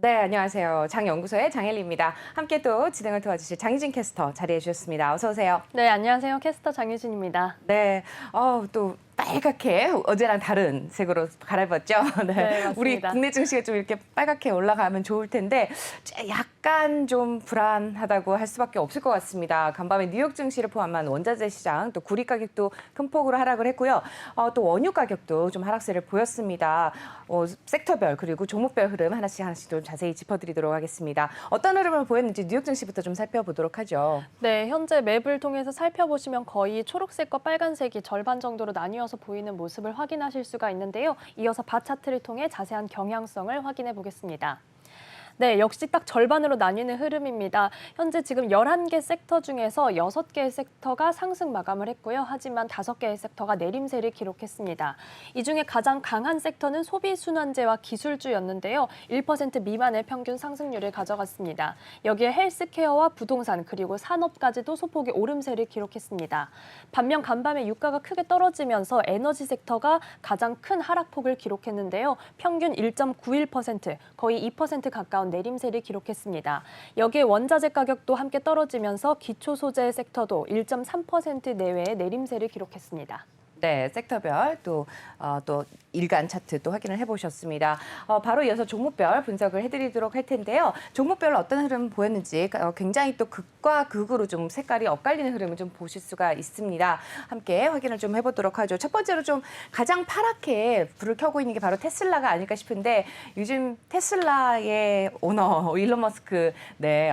네, 안녕하세요. 장연구소의 장혜리입니다. 함께 또 진행을 도와주실 장희진 캐스터 자리해 주셨습니다. 어서 오세요. 네, 안녕하세요. 캐스터 장유진입니다. 네, 또 빨갛게 어제랑 다른 색으로 갈아입었죠. 네, 우리 맞습니다. 국내 증시가 좀 이렇게 빨갛게 올라가면 좋을 텐데 약간 좀 불안하다고 할 수밖에 없을 것 같습니다. 간밤에 뉴욕 증시를 포함한 원자재 시장, 또 구리 가격도 큰 폭으로 하락을 했고요. 또 원유 가격도 좀 하락세를 보였습니다. 섹터별 그리고 종목별 흐름 하나씩 좀 자세히 짚어드리도록 하겠습니다. 어떤 흐름을 보였는지 뉴욕 증시부터 좀 살펴보도록 하죠. 네, 현재 맵을 통해서 살펴보시면 거의 초록색과 빨간색이 절반 정도로 나뉘어서 보이는 모습을 확인하실 수가 있는데요. 이어서 바 차트를 통해 자세한 경향성을 확인해 보겠습니다. 네, 역시 딱 절반으로 나뉘는 흐름입니다. 현재 지금 11개 섹터 중에서 6개의 섹터가 상승 마감을 했고요. 하지만 5개의 섹터가 내림세를 기록했습니다. 이 중에 가장 강한 섹터는 소비순환재와 기술주였는데요. 1% 미만의 평균 상승률을 가져갔습니다. 여기에 헬스케어와 부동산 그리고 산업까지도 소폭의 오름세를 기록했습니다. 반면 간밤에 유가가 크게 떨어지면서 에너지 섹터가 가장 큰 하락폭을 기록했는데요. 평균 1.91%, 거의 2% 가까운 내림세를 기록했습니다. 여기에 원자재 가격도 함께 떨어지면서 기초 소재 섹터도 1.3% 내외의 내림세를 기록했습니다. 네, 섹터별 또 일간 차트 또 확인을 해보셨습니다. 바로 이어서 종목별 분석을 해드리도록 할 텐데요. 종목별로 어떤 흐름 보였는지 굉장히 또 극과 극으로 좀 색깔이 엇갈리는 흐름을 좀 보실 수가 있습니다. 함께 확인을 좀 해보도록 하죠. 첫 번째로 좀 가장 파랗게 불을 켜고 있는 게 바로 테슬라가 아닐까 싶은데 요즘 테슬라의 오너 일론 머스크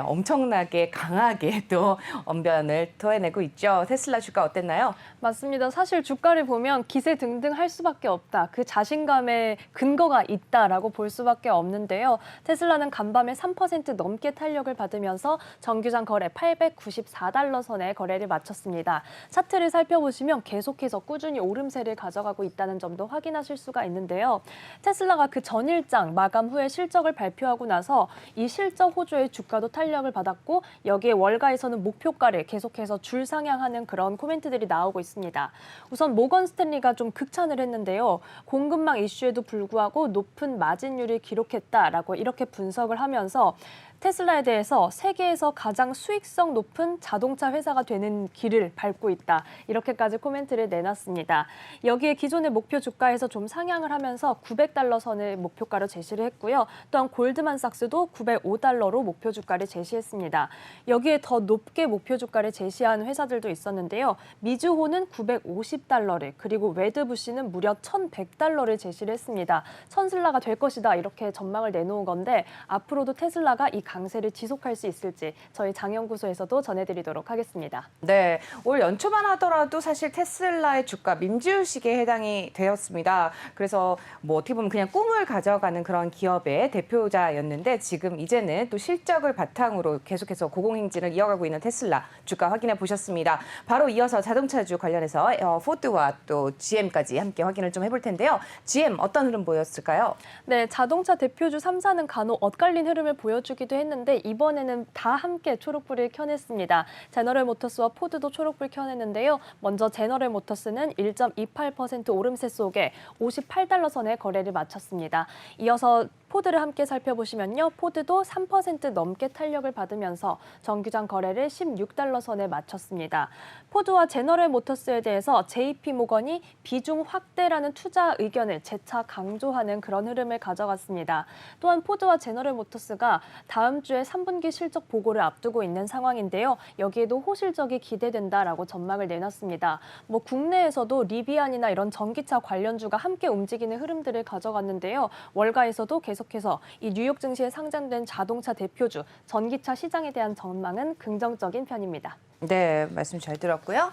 엄청나게 강하게 또 언변을 토해내고 있죠. 테슬라 주가 어땠나요? 맞습니다. 사실 주가를 보면 기세등등할 수밖에 없다. 그 자신감에 근거가 있다라고 볼 수밖에 없는데요. 테슬라는 간밤에 3% 넘게 탄력을 받으면서 정규장 거래 894달러 선에 거래를 마쳤습니다. 차트를 살펴보시면 계속해서 꾸준히 오름세를 가져가고 있다는 점도 확인하실 수가 있는데요. 테슬라가 그 전일장 마감 후에 실적을 발표하고 나서 이 실적 호조의 주가도 탄력을 받았고 여기에 월가에서는 목표가를 계속해서 줄 상향하는 그런 코멘트들이 나오고 있습니다. 우선 모건 스탠리가 좀 극찬을 했는데요. 공급망 이슈에도 불구하고 높은 마진율을 기록했다라고 이렇게 분석을 하면서 테슬라에 대해서 세계에서 가장 수익성 높은 자동차 회사가 되는 길을 밟고 있다. 이렇게까지 코멘트를 내놨습니다. 여기에 기존의 목표 주가에서 좀 상향을 하면서 900달러 선을 목표가로 제시를 했고요. 또한 골드만삭스도 905달러로 목표 주가를 제시했습니다. 여기에 더 높게 목표 주가를 제시한 회사들도 있었는데요. 미즈호는 950달러를 그리고 웨드부시는 무려 1100달러를 제시를 했습니다. 천슬라가 될 것이다 이렇게 전망을 내놓은 건데 앞으로도 테슬라가 이 강세를 지속할 수 있을지 저희 장연구소에서도 전해드리도록 하겠습니다. 네, 올 연초만 하더라도 사실 테슬라의 주가 민주식에 해당이 되었습니다. 그래서 어떻게 보면 그냥 꿈을 가져가는 그런 기업의 대표자였는데 지금 이제는 또 실적을 바탕으로 계속해서 고공행진을 이어가고 있는 테슬라 주가 확인해 보셨습니다. 바로 이어서 자동차주 관련해서 포드와 또 GM까지 함께 확인을 좀 해볼 텐데요. GM 어떤 흐름 보였을까요? 네, 자동차 대표주 3사는 간혹 엇갈린 흐름을 보여주기도 했는데 이번에는 다 함께 초록불을 켜냈습니다. 제너럴 모터스와 포드도 초록불 켜냈는데요. 먼저 제너럴 모터스는 1.28% 오름세 속에 58달러 선에 거래를 마쳤습니다. 이어서 포드를 함께 살펴보시면요. 포드도 3% 넘게 탄력을 받으면서 정규장 거래를 16달러 선에 마쳤습니다. 포드와 제너럴 모터스에 대해서 JP모건이 비중 확대라는 투자 의견을 재차 강조하는 그런 흐름을 가져갔습니다. 또한 포드와 제너럴 모터스가 다음 주에 3분기 실적 보고를 앞두고 있는 상황인데요. 여기에도 호실적이 기대된다라고 전망을 내놨습니다. 국내에서도 리비안이나 이런 전기차 관련주가 함께 움직이는 흐름들을 가져갔는데요. 월가에서도 계속해서 이 뉴욕 증시에 상장된 자동차 대표주, 전기차 시장에 대한 전망은 긍정적인 편입니다. 네, 말씀 잘 들었고요.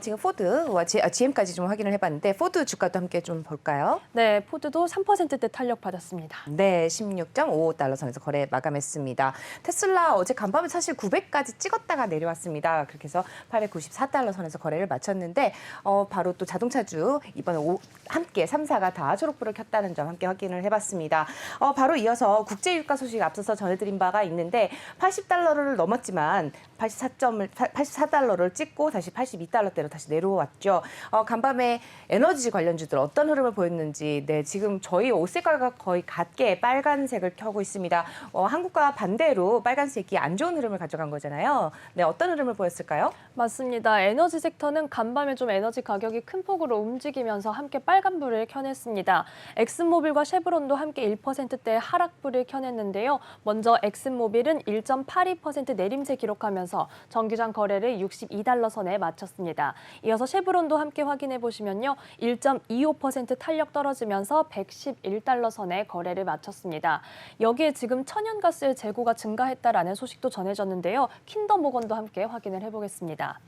지금 포드와 GM까지 좀 확인을 해봤는데 포드 주가도 함께 좀 볼까요? 네, 포드도 3%대 탄력 받았습니다. 네, 16.55달러 선에서 거래 마감했습니다. 테슬라 어제 간밤에 사실 900까지 찍었다가 내려왔습니다. 그렇게 해서 894달러 선에서 거래를 마쳤는데 바로 또 자동차주 이번에 함께 3사가 다 초록불을 켰다는 점 함께 확인을 해봤습니다. 바로 이어서 국제유가 소식 앞서서 전해드린 바가 있는데 80달러를 넘었지만 84달러를 찍고 다시 82달러대로 다시 내려왔죠. 간밤에 에너지 관련주들 어떤 흐름을 보였는지 네, 지금 저희 옷 색깔과 거의 같게 빨간색을 켜고 있습니다. 한국과 반대로 빨간색이 안 좋은 흐름을 가져간 거잖아요. 네, 어떤 흐름을 보였을까요? 맞습니다. 에너지 섹터는 간밤에 좀 에너지 가격이 큰 폭으로 움직이면서 함께 빨간불을 켜냈습니다. 엑슨모빌과 쉐브론도 함께 1%대 하락불을 켜냈는데요. 먼저 엑슨모빌은 1.82% 내림세 기록하면서 정규장 거래를 62달러 선에 마쳤습니다. 이어서 쉐브론도 함께 확인해 보시면요. 1.25% 탄력 떨어지면서 111달러 선에 거래를 마쳤습니다. 여기에 지금 천연가스의 재고가 증가했다라는 소식도 전해졌는데요. 킨더모건도 함께 확인을 해보겠습니다.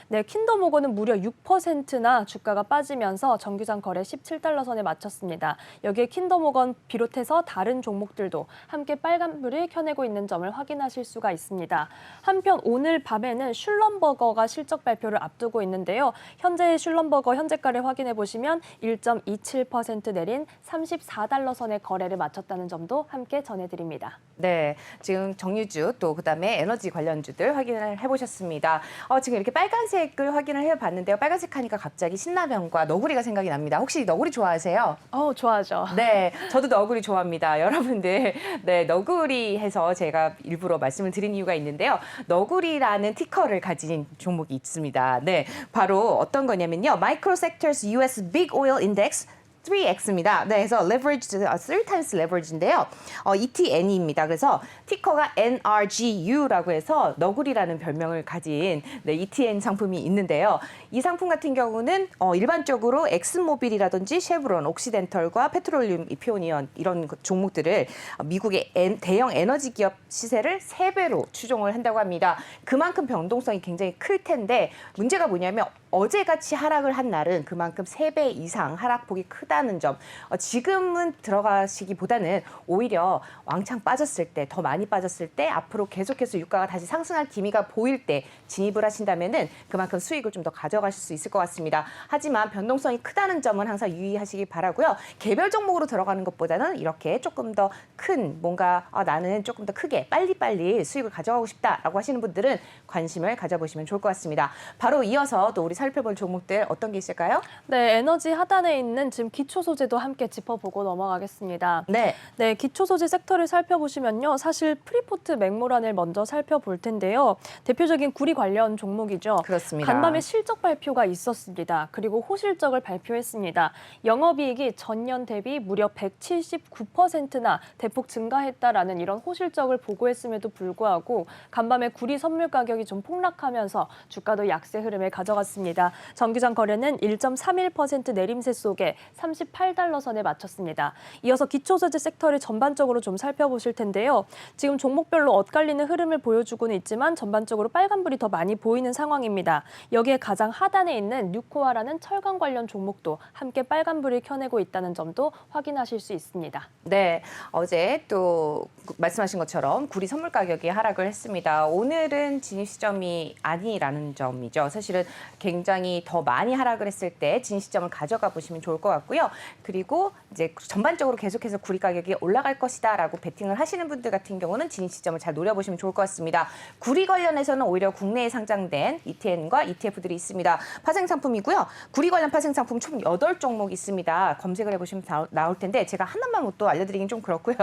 네, 킨더모건은 무려 6%나 주가가 빠지면서 정규장 거래 17달러 선에 마쳤습니다. 여기에 킨더모건 비롯해서 다른 종목들도 함께 빨간불을 켜내고 있는 점을 확인하실 수가 있습니다. 한편 오늘 밤에는 슐럼버거가 실적 발표를 앞두고 있는데요. 현재 슐럼버거 현재가를 확인해 보시면 1.27% 내린 34달러 선의 거래를 마쳤다는 점도 함께 전해드립니다. 네, 지금 정유주 또 그다음에 에너지 관련주들 확인을 해보셨습니다. 지금 이렇게 빨간색을 확인을 해봤는데요. 빨간색 하니까 갑자기 신라면과 너구리가 생각이 납니다. 혹시 너구리 좋아하세요? 좋아하죠. 네, 저도 너구리 좋아합니다. 여러분들, 네, 너구리 해서 제가 일부러 말씀을 드린 이유가 있는데요. 너구리라는 티커를 가진 종목이 있습니다. 네, 바로 어떤 거냐면요. Microsectors US Big Oil Index 3X입니다. 네, 그래서 leverage, 3x leverage인데요. ETN입니다. 그래서 티커가 NRGU라고 해서 너구리라는 별명을 가진 네, ETN 상품이 있는데요. 이 상품 같은 경우는 일반적으로 엑슨모빌이라든지 쉐브론, 옥시덴털과 페트롤리움, 이피오니언 이런 종목들을 미국의 대형 에너지 기업 시세를 3배로 추종을 한다고 합니다. 그만큼 변동성이 굉장히 클 텐데 문제가 뭐냐면 어제같이 하락을 한 날은 그만큼 3배 이상 하락폭이 크다는 점. 지금은 들어가시기보다는 오히려 왕창 빠졌을 때, 더 많이 빠졌을 때, 앞으로 계속해서 유가가 다시 상승할 기미가 보일 때 진입을 하신다면은 그만큼 수익을 좀 더 가져가실 수 있을 것 같습니다. 하지만 변동성이 크다는 점은 항상 유의하시기 바라고요. 개별 종목으로 들어가는 것보다는 이렇게 조금 더 큰 뭔가 나는 조금 더 크게 빨리빨리 수익을 가져가고 싶다라고 하시는 분들은 관심을 가져보시면 좋을 것 같습니다. 바로 이어서 또 우리 살펴볼 종목들 어떤 게 있을까요? 네, 에너지 하단에 있는 지금 기초 소재도 함께 짚어보고 넘어가겠습니다. 네. 네, 기초 소재 섹터를 살펴보시면요. 사실 프리포트 맥모란을 먼저 살펴볼 텐데요. 대표적인 구리 관련 종목이죠. 그렇습니다. 간밤에 실적 발표가 있었습니다. 그리고 호실적을 발표했습니다. 영업이익이 전년 대비 무려 179%나 대폭 증가했다라는 이런 호실적을 보고했음에도 불구하고 간밤에 구리 선물 가격이 좀 폭락하면서 주가도 약세 흐름을 가져갔습니다. 정규장 거래는 1.31% 내림세 속에 38달러 선에 마쳤습니다. 이어서 기초소재 섹터를 전반적으로 좀 살펴보실 텐데요. 지금 종목별로 엇갈리는 흐름을 보여주고는 있지만 전반적으로 빨간불이 더 많이 보이는 상황입니다. 여기에 가장 하단에 있는 뉴코아라는 철강 관련 종목도 함께 빨간불을 켜내고 있다는 점도 확인하실 수 있습니다. 네, 어제 또 말씀하신 것처럼 구리 선물 가격이 하락을 했습니다. 오늘은 진입 시점이 아니라는 점이죠. 사실은 굉장히 더 많이 하락을 했을 때 진입 시점을 가져가 보시면 좋을 것 같고요. 그리고 이제 전반적으로 계속해서 구리 가격이 올라갈 것이다라고 베팅을 하시는 분들 같은 경우는 진입 시점을 잘 노려보시면 좋을 것 같습니다. 구리 관련해서는 오히려 국내에 상장된 ETN과 ETF들이 있습니다. 파생 상품이고요. 구리 관련 파생 상품 총 8종목 있습니다. 검색을 해보시면 나올 텐데 제가 하나만 또 알려드리긴 좀 그렇고요.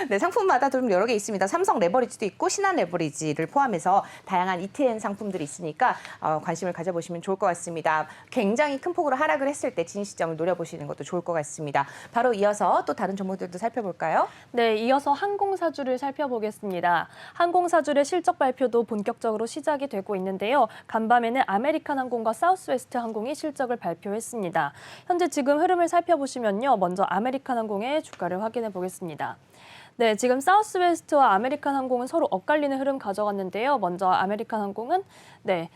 네, 상품마다 좀 여러 개 있습니다. 삼성 레버리지도 있고 신한 레버리지를 포함해서 다양한 ETN 상품들이 있으니까 관심을 가져보시면 좋을 것 같습니다. 굉장히 큰 폭으로 하락을 했을 때 진입 시점을 노려보시는 것도 좋을 것 같습니다. 바로 이어서 또 다른 종목들도 살펴볼까요? 네, 이어서 항공사주를 살펴보겠습니다. 항공사주의 실적 발표도 본격적으로 시작이 되고 있는데요. 간밤에는 아메리칸 항공과 사우스웨스트 항공이 실적을 발표했습니다. 현재 지금 흐름을 살펴보시면요. 먼저 아메리칸 항공의 주가를 확인해 보겠습니다. 네, 지금 사우스웨스트와 아메리칸 항공은 서로 엇갈리는 흐름 가져갔는데요. 먼저 아메리칸 항공은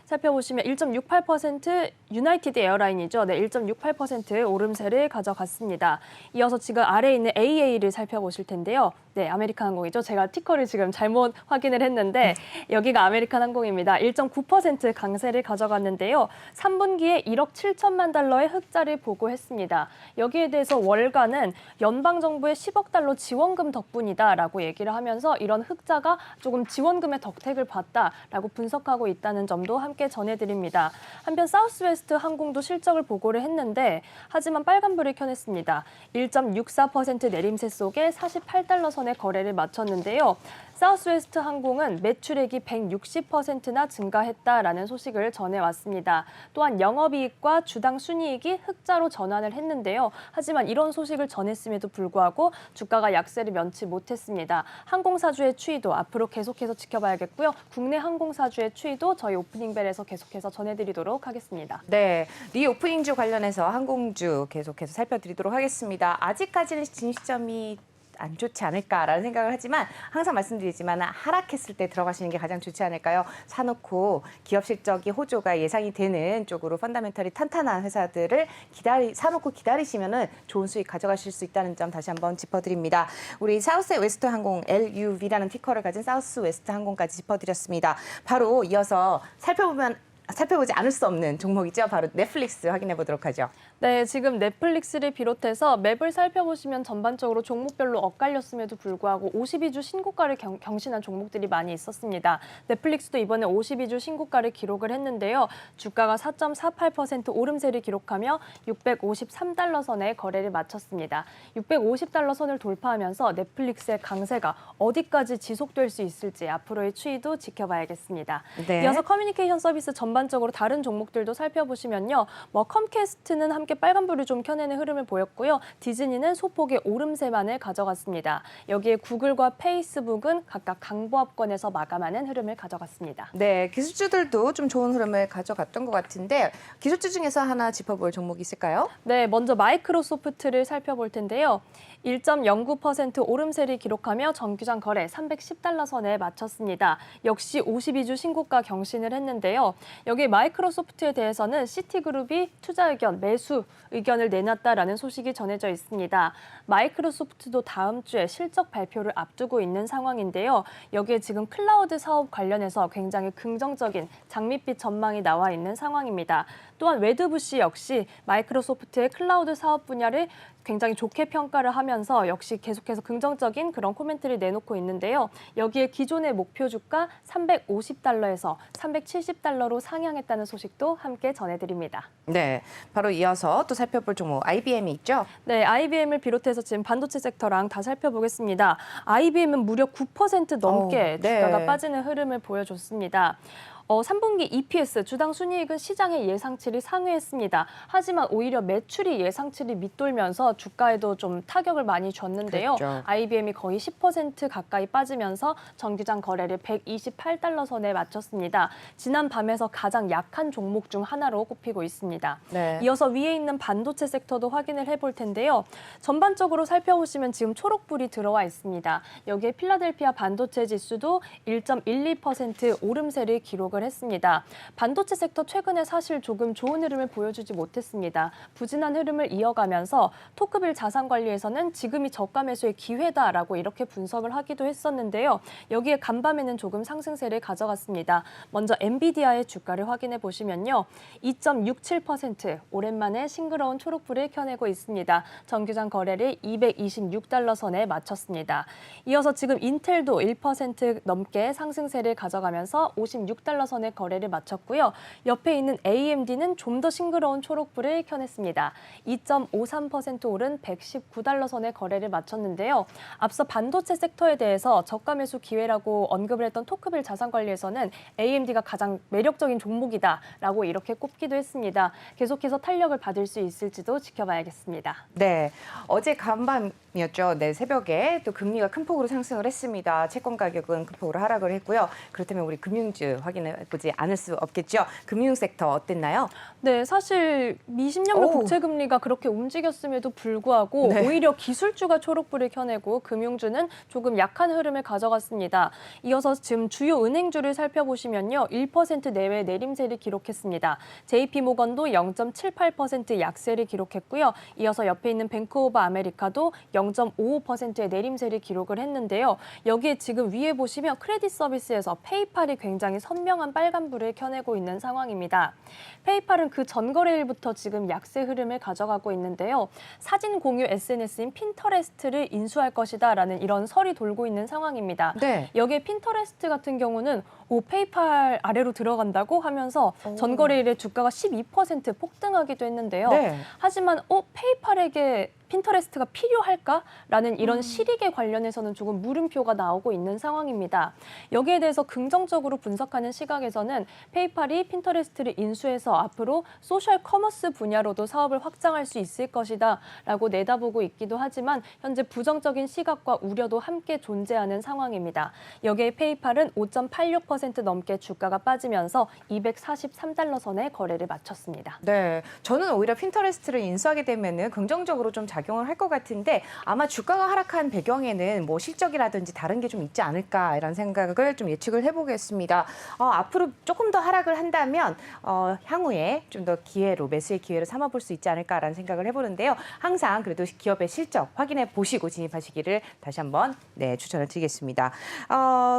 살펴보시면 1.68%, 유나이티드 에어라인이죠. 네, 1.68% 오름세를 가져갔습니다. 이어서 지금 아래에 있는 AA를 살펴보실 텐데요. 네, 아메리칸 항공이죠. 제가 티커를 지금 잘못 확인을 했는데 여기가 아메리칸 항공입니다. 1.9% 강세를 가져갔는데요. 3분기에 1억 7천만 달러의 흑자를 보고했습니다. 여기에 대해서 월가는 연방정부의 10억 달러 지원금 덕분이다라고 얘기를 하면서 이런 흑자가 조금 지원금의 덕택을 봤다라고 분석하고 있다는 점도 함께 전해드립니다. 한편 사우스웨스트 항공도 실적을 보고를 했는데 하지만 빨간불을 켜냈습니다. 1.64% 내림세 속에 48달러 선의 거래를 마쳤는데요. 사우스웨스트 항공은 매출액이 160%나 증가했다라는 소식을 전해왔습니다. 또한 영업이익과 주당 순이익이 흑자로 전환을 했는데요. 하지만 이런 소식을 전했음에도 불구하고 주가가 약세를 면치 못했습니다. 항공사주의 추이도 앞으로 계속해서 지켜봐야겠고요. 국내 항공사주의 추이도 저희 오프닝벨에서 계속해서 전해드리도록 하겠습니다. 네, 리오프닝주 관련해서 항공주 계속해서 살펴드리도록 하겠습니다. 아직까지는 진시점이 안 좋지 않을까라는 생각을 하지만 항상 말씀드리지만 하락했을 때 들어가시는 게 가장 좋지 않을까요? 사놓고 기업 실적이 호조가 예상이 되는 쪽으로 펀다멘털이 탄탄한 회사들을 사놓고 기다리시면은 좋은 수익 가져가실 수 있다는 점 다시 한번 짚어드립니다. 우리 사우스 웨스트 항공 LUV라는 티커를 가진 사우스 웨스트 항공까지 짚어드렸습니다. 바로 이어서 살펴보지 않을 수 없는 종목이죠. 바로 넷플릭스 확인해 보도록 하죠. 네, 지금 넷플릭스를 비롯해서 맵을 살펴보시면 전반적으로 종목별로 엇갈렸음에도 불구하고 52주 신고가를 경신한 종목들이 많이 있었습니다. 넷플릭스도 이번에 52주 신고가를 기록을 했는데요. 주가가 4.48% 오름세를 기록하며 653달러 선에 거래를 마쳤습니다. 650달러 선을 돌파하면서 넷플릭스의 강세가 어디까지 지속될 수 있을지 앞으로의 추이도 지켜봐야겠습니다. 네. 이어서 커뮤니케이션 서비스 전반적으로 다른 종목들도 살펴보시면요. 컴캐스트는 함께 빨간불을 좀 켜내는 흐름을 보였고요. 디즈니는 소폭의 오름세만을 가져갔습니다. 여기에 구글과 페이스북은 각각 강보합권에서 마감하는 흐름을 가져갔습니다. 네, 기술주들도 좀 좋은 흐름을 가져갔던 것 같은데 기술주 중에서 하나 짚어볼 종목이 있을까요? 네, 먼저 마이크로소프트를 살펴볼 텐데요. 1.09% 오름세를 기록하며 정규장 거래 310달러 선에 마쳤습니다. 역시 52주 신고가 경신을 했는데요. 여기 마이크로소프트에 대해서는 시티그룹이 투자 의견, 매수 의견을 내놨다라는 소식이 전해져 있습니다. 마이크로소프트도 다음 주에 실적 발표를 앞두고 있는 상황인데요. 여기에 지금 클라우드 사업 관련해서 굉장히 긍정적인 장밋빛 전망이 나와 있는 상황입니다. 또한 웨드부시 역시 마이크로소프트의 클라우드 사업 분야를 굉장히 좋게 평가를 하면서 역시 계속해서 긍정적인 그런 코멘트를 내놓고 있는데요. 여기에 기존의 목표 주가 350달러에서 370달러로 상향했다는 소식도 함께 전해드립니다. 네, 바로 이어서 또 살펴볼 종목 IBM이 있죠? 네, IBM을 비롯해서 지금 반도체 섹터랑 다 살펴보겠습니다. IBM은 무려 9% 넘게 네. 주가가 빠지는 흐름을 보여줬습니다. 3분기 EPS 주당 순이익은 시장의 예상치를 상회했습니다. 하지만 오히려 매출이 예상치를 밑돌면서 주가에도 좀 타격을 많이 줬는데요. 그렇죠. IBM이 거의 10% 가까이 빠지면서 정기장 거래를 128달러 선에 마쳤습니다. 지난 밤에서 가장 약한 종목 중 하나로 꼽히고 있습니다. 네. 이어서 위에 있는 반도체 섹터도 확인을 해볼 텐데요. 전반적으로 살펴보시면 지금 초록불이 들어와 있습니다. 여기에 필라델피아 반도체 지수도 1.12% 오름세를 기록을 했습니다. 반도체 섹터 최근에 사실 조금 좋은 흐름을 보여주지 못했습니다. 부진한 흐름을 이어가면서 토크빌 자산관리에서는 지금이 저가 매수의 기회다라고 이렇게 분석을 하기도 했었는데요. 여기에 간밤에는 조금 상승세를 가져갔습니다. 먼저 엔비디아의 주가를 확인해 보시면요. 2.67% 오랜만에 싱그러운 초록불을 켜내고 있습니다. 정규장 거래를 226달러 선에 마쳤습니다. 이어서 지금 인텔도 1% 넘게 상승세를 가져가면서 56달러 선의 거래를 마쳤고요. 옆에 있는 AMD는 좀 더 싱그러운 초록불을 켜냈습니다. 2.53% 오른 119달러 선의 거래를 마쳤는데요. 앞서 반도체 섹터에 대해서 저가 매수 기회라고 언급을 했던 토크빌 자산관리에서는 AMD가 가장 매력적인 종목이다라고 이렇게 꼽기도 했습니다. 계속해서 탄력을 받을 수 있을지도 지켜봐야겠습니다. 네, 어제 간밤이었죠. 네, 새벽에 또 금리가 큰 폭으로 상승을 했습니다. 채권 가격은 큰 폭으로 하락을 했고요. 그렇다면 우리 금융주 확인해 보지 않을 수 없겠죠. 금융 섹터 어땠나요? 네, 사실 미십년물 오. 국채금리가 그렇게 움직였음에도 불구하고 네. 오히려 기술주가 초록불을 켜내고 금융주는 조금 약한 흐름을 가져갔습니다. 이어서 지금 주요 은행주를 살펴보시면요. 1% 내외 내림세를 기록했습니다. JP모건도 0.78% 약세를 기록했고요. 이어서 옆에 있는 뱅크 오브 아메리카도 0.55%의 내림세를 기록을 했는데요. 여기에 지금 위에 보시면 크레딧 서비스에서 페이팔이 굉장히 선명한 빨간불을 켜내고 있는 상황입니다. 페이팔은 그 전거래일부터 지금 약세 흐름을 가져가고 있는데요. 사진 공유 SNS인 핀터레스트를 인수할 것이다라는 이런 설이 돌고 있는 상황입니다. 네. 여기에 핀터레스트 같은 경우는 페이팔 아래로 들어간다고 하면서 전거래일에 주가가 12% 폭등하기도 했는데요. 네. 하지만 페이팔에게 핀터레스트가 필요할까라는 이런 실익에 관련해서는 조금 물음표가 나오고 있는 상황입니다. 여기에 대해서 긍정적으로 분석하는 시각에서는 페이팔이 핀터레스트를 인수해서 앞으로 소셜 커머스 분야로도 사업을 확장할 수 있을 것이다라고 내다보고 있기도 하지만 현재 부정적인 시각과 우려도 함께 존재하는 상황입니다. 여기에 페이팔은 5.86% 넘게 주가가 빠지면서 243달러 선에 거래를 마쳤습니다. 네, 저는 오히려 핀터레스트를 인수하게 되면은 긍정적으로 좀 작용을 할 것 같은데 아마 주가가 하락한 배경에는 뭐 실적이라든지 다른 게 좀 있지 않을까 이런 생각을 좀 예측을 해보겠습니다. 앞으로 조금 더 하락을 한다면 향후에 좀 더 기회로 매수의 기회로 삼아볼 수 있지 않을까라는 생각을 해보는데요. 항상 그래도 기업의 실적 확인해 보시고 진입하시기를 다시 한번 추천을 드리겠습니다.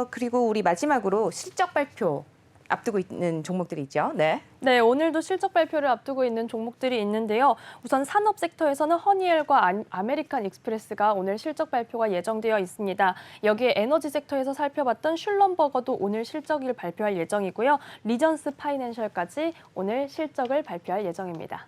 그리고 우리 마지막으로 실적 발표 앞두고 있는 종목들이 있죠. 네. 네, 오늘도 실적 발표를 앞두고 있는 종목들이 있는데요. 우선 산업 섹터에서는 허니엘과 아메리칸 익스프레스가 오늘 실적 발표가 예정되어 있습니다. 여기에 에너지 섹터에서 살펴봤던 슐럼버거도 오늘 실적을 발표할 예정이고요. 리전스 파이낸셜까지 오늘 실적을 발표할 예정입니다.